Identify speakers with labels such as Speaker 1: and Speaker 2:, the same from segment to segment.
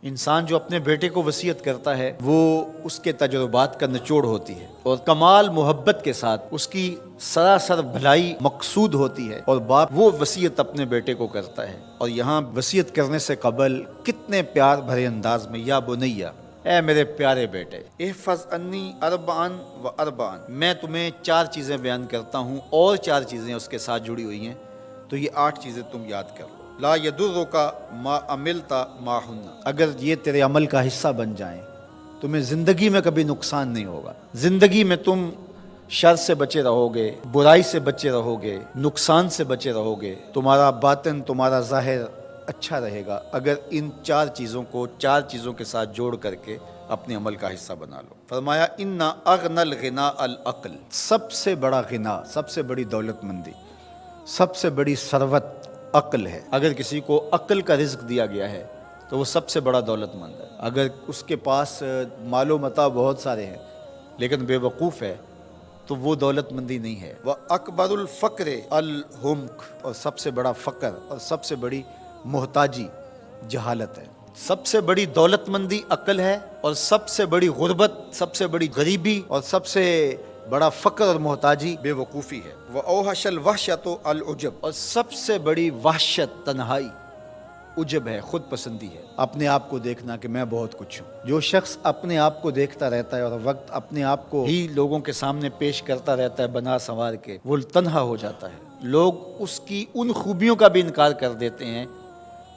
Speaker 1: انسان جو اپنے بیٹے کو وصیت کرتا ہے وہ اس کے تجربات کا نچوڑ ہوتی ہے اور کمال محبت کے ساتھ اس کی سراسر بھلائی مقصود ہوتی ہے، اور باپ وہ وصیت اپنے بیٹے کو کرتا ہے، اور یہاں وصیت کرنے سے قبل کتنے پیار بھرے انداز میں، یا بنیا، اے میرے پیارے بیٹے، احفظ انی اربعن و اربعن، میں تمہیں 4 چیزیں بیان کرتا ہوں اور 4 چیزیں اس کے ساتھ جڑی ہوئی ہیں، تو یہ 8 چیزیں تم یاد کر لو۔ لا یضرک ما عملت معہن، اگر یہ تیرے عمل کا حصہ بن جائیں تمہیں زندگی میں کبھی نقصان نہیں ہوگا، زندگی میں تم شر سے بچے رہو گے، برائی سے بچے رہو گے، نقصان سے بچے رہو گے، تمہارا باطن تمہارا ظاہر اچھا رہے گا اگر ان 4 چیزوں کو 4 چیزوں کے ساتھ جوڑ کر کے اپنے عمل کا حصہ بنا لو۔ فرمایا ان اغنى الغناء العقل، سب سے بڑا غنا، سب سے بڑی دولت مندی، سب سے بڑی ثروت عقل ہے۔ اگر کسی کو عقل کا رزق دیا گیا ہے تو وہ سب سے بڑا دولت مند ہے۔ اگر اس کے پاس مال و متاع بہت سارے ہیں لیکن بے وقوف ہے تو وہ دولت مندی نہیں ہے۔ وَأَكْبَرُ الْفَقْرِ الْحُمْقُ، اور سب سے بڑا فقر اور سب سے بڑی محتاجی جہالت ہے۔ سب سے بڑی دولت مندی عقل ہے، اور سب سے بڑی غربت، سب سے بڑی غریبی اور سب سے بڑا فقر اور محتاجی بے وقوفی ہے۔ وَأَوْحَشَ الْوَحْشَةُ الْعُجْبُ، اور سب سے بڑی وحشت تنہائی عجب ہے، خود پسندی ہے، اپنے آپ کو دیکھنا کہ میں بہت کچھ ہوں۔ جو شخص اپنے آپ کو دیکھتا رہتا ہے اور وقت اپنے آپ کو ہی لوگوں کے سامنے پیش کرتا رہتا ہے بنا سنوار کے، وہ تنہا ہو جاتا ہے۔ لوگ اس کی ان خوبیوں کا بھی انکار کر دیتے ہیں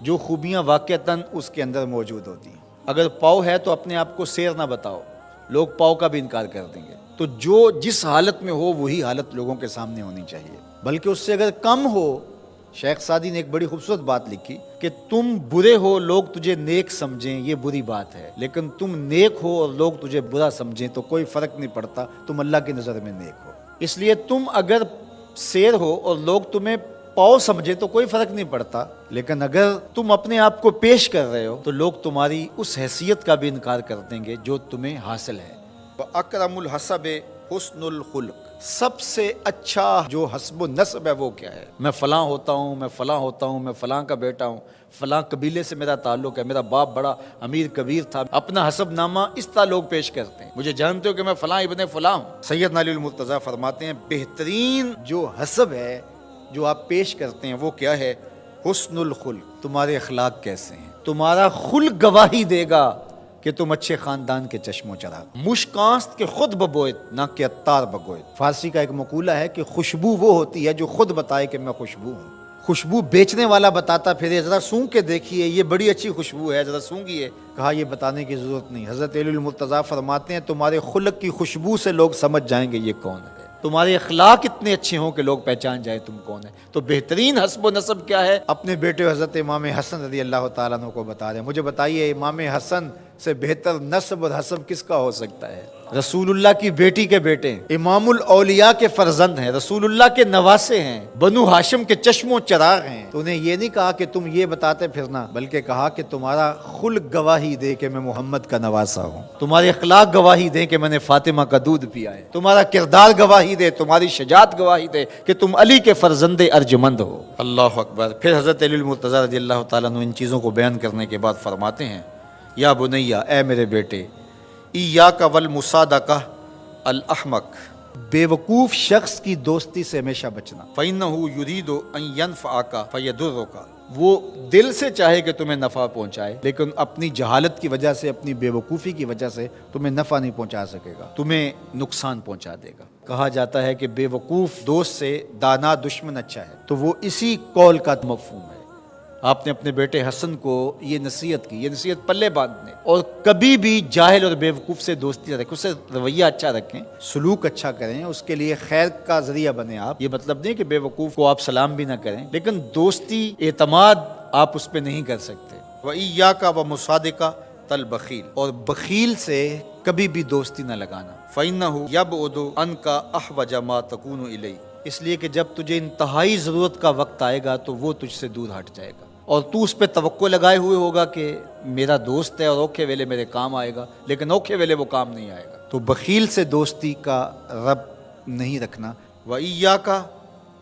Speaker 1: جو خوبیاں واقعتاً اس کے اندر موجود ہوتی ہیں۔ اگر پاؤ ہے تو اپنے آپ کو سیر نہ بتاؤ، لوگ پاؤ کا بھی انکار کر دیں گے۔ تو جو جس حالت میں ہو وہی حالت لوگوں کے سامنے ہونی چاہیے، بلکہ اس سے اگر کم ہو۔ شیخ سعدی نے ایک بڑی خوبصورت بات لکھی کہ تم برے ہو لوگ تجھے نیک سمجھیں یہ بری بات ہے، لیکن تم نیک ہو اور لوگ تجھے برا سمجھیں تو کوئی فرق نہیں پڑتا، تم اللہ کی نظر میں نیک ہو۔ اس لیے تم اگر سیر ہو اور لوگ تمہیں پاؤ سمجھے تو کوئی فرق نہیں پڑتا، لیکن اگر تم اپنے آپ کو پیش کر رہے ہو تو لوگ تمہاری اس حیثیت کا بھی انکار کر دیں گے جو تمہیں حاصل ہے۔ وَأَكْرَمُ الْحَسَبِ حُسْنُ الْخُلُقِ، سب سے اچھا جو حسب و نسب ہے وہ کیا ہے؟ میں فلاں ہوتا ہوں، میں فلاں ہوتا ہوں، میں فلاں کا بیٹا ہوں، فلاں قبیلے سے میرا تعلق ہے، میرا باپ بڑا امیر کبیر تھا۔ اپنا حسب نامہ اس طرح لوگ پیش کرتے ہیں، مجھے جانتے ہو کہ میں فلاں ابن فلاں ہوں۔ سیدنا علی المرتضیٰ فرماتے ہیں بہترین جو حسب ہے جو آپ پیش کرتے ہیں وہ کیا ہے؟ حسن الخلق، تمہارے اخلاق کیسے ہیں، تمہارا خلق گواہی دے گا کہ تم اچھے خاندان کے چشم و چراغ۔ مشکانست کے خود ببوئت نہ کہ عطار بگوئت۔ فارسی کا ایک مقولہ ہے کہ خوشبو وہ ہوتی ہے جو خود بتائے کہ میں خوشبو ہوں۔ خوشبو بیچنے والا بتاتا پھرے ذرا سونگھ کے دیکھیے یہ بڑی اچھی خوشبو ہے، ذرا سونگھیے، کہا یہ بتانے کی ضرورت نہیں۔ حضرت علی المرتضیٰ فرماتے ہیں تمہارے خلق کی خوشبو سے لوگ سمجھ جائیں گے یہ کون ہے، تمہارے اخلاق اتنے اچھے ہوں کہ لوگ پہچان جائیں تم کون ہے۔ تو بہترین حسب و نسب کیا ہے؟ اپنے بیٹے حضرت امام حسن رضی اللہ تعالیٰ عنہ کو بتا رہے ہیں، مجھے بتائیے امام حسن سے بہتر نسب اور حسب کس کا ہو سکتا ہے؟ رسول اللہ کی بیٹی کے بیٹے ہیں، امام الاولیاء کے فرزند ہیں، رسول اللہ کے نواسے ہیں، بنو ہاشم کے چشم و چراغ ہیں۔ تو انہیں یہ نہیں کہا کہ تم یہ بتاتے پھرنا، بلکہ کہا کہ تمہارا خلق گواہی دے کہ میں محمد کا نواسا ہوں، تمہارے اخلاق گواہی دے کہ میں نے فاطمہ کا دودھ پیا ہے، تمہارا کردار گواہی دے، تمہاری شجاعت گواہی دے کہ تم علی کے فرزند ارجمند ہو۔ اللہ اکبر۔ پھر حضرت علی المرتضیٰ رضی اللہ تعالیٰ عنہ ان چیزوں کو بیان کرنے کے بعد فرماتے ہیں یا بنیا، اے میرے بیٹے، ایاک والمصادقہ الاحمق، بے وقوف شخص کی دوستی سے ہمیشہ بچنا۔ فإنہ یرید ان ینفعک فیضرک، وہ دل سے چاہے کہ تمہیں نفع پہنچائے لیکن اپنی جہالت کی وجہ سے، اپنی بے وقوفی کی وجہ سے تمہیں نفع نہیں پہنچا سکے گا، تمہیں نقصان پہنچا دے گا۔ کہا جاتا ہے کہ بے وقوف دوست سے دانا دشمن اچھا ہے، تو وہ اسی قول کا مفہوم ہے۔ آپ نے اپنے بیٹے حسن کو یہ نصیحت کی، یہ نصیحت پلے باندھنے، اور کبھی بھی جاہل اور بے وقوف سے دوستی نہ رکھیں، اس سے رویہ اچھا رکھیں، سلوک اچھا کریں، اس کے لیے خیر کا ذریعہ بنیں آپ۔ یہ مطلب نہیں کہ بے وقوف کو آپ سلام بھی نہ کریں، لیکن دوستی اعتماد آپ اس پہ نہیں کر سکتے۔ وَإِيَّاكَ وَمُصَادِقَةَ الْبَخِيلِ، اور بخیل سے کبھی بھی دوستی نہ لگانا۔ فَإِنَّهُ يَبْعُدُ عَنْكَ أَحْوَجَ مَا تَكُونُ إِلَيْهِ، اس لیے کہ جب تجھے انتہائی ضرورت کا وقت آئے گا تو وہ تجھ سے دور ہٹ جائے گا، اور تو اس پہ توقع لگائے ہوئے ہوگا کہ میرا دوست ہے اور اوکھے ویلے میرے کام آئے گا، لیکن اوکھے ویلے وہ کام نہیں آئے گا۔ تو بخیل سے دوستی کا رب نہیں رکھنا۔ وَإِيَّاكَ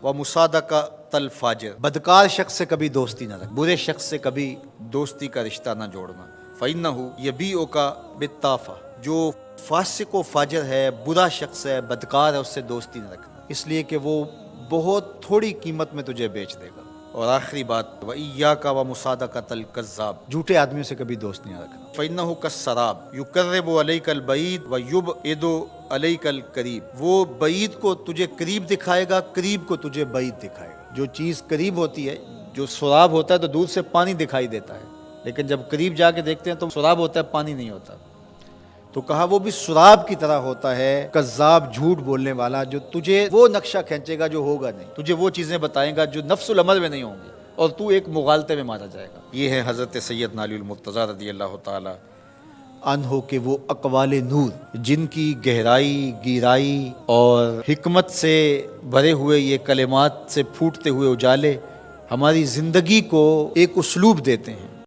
Speaker 1: وَمُصَادَقَةَ الْفَاجِرِ، بدکار شخص سے کبھی دوستی نہ رکھ، برے شخص سے کبھی دوستی کا رشتہ نہ جوڑنا۔ فَإِنَّهُ يَبِيعُكَ بِالطَّافَةِ، جو فاسق و فاجر ہے، برا شخص ہے، بدکار ہے، اس سے دوستی نہ رکھنا، اس لیے کہ وہ بہت تھوڑی قیمت میں تجھے بیچ دے گا۔ اور آخری بات، وَإِيَّاكَ وَمُصَادَقَةَ الْكَذَّابِ، جھوٹے آدمیوں سے کبھی دوست نہیں رکھنا۔ فَإِنَّهُ كَالسَّرَابِ يُقَرِّبُ عَلَيْكَ الْبَعِيدَ وَيُبْعِدُ عَلَيْكَ الْقَرِيبَ، وہ بعید کو تجھے قریب دکھائے گا، قریب کو تجھے بعید دکھائے گا۔ جو چیز قریب ہوتی ہے، جو سراب ہوتا ہے تو دور سے پانی دکھائی دیتا ہے، لیکن جب قریب جا کے دیکھتے ہیں تو سراب ہوتا ہے، پانی نہیں ہوتا۔ تو کہا وہ بھی سراب کی طرح ہوتا ہے، کذاب، جھوٹ بولنے والا، جو تجھے وہ نقشہ کھینچے گا جو ہوگا نہیں، تجھے وہ چیزیں بتائے گا جو نفس العمل میں نہیں ہوں گی، اور تو ایک مغالطے میں مارا جائے گا۔ یہ ہے حضرت سیدنا علی المرتضیٰ رضی اللہ تعالی عنہ کے وہ اقوال نور، جن کی گہرائی، گیرائی اور حکمت سے بھرے ہوئے یہ کلمات سے پھوٹتے ہوئے اجالے ہماری زندگی کو ایک اسلوب دیتے ہیں۔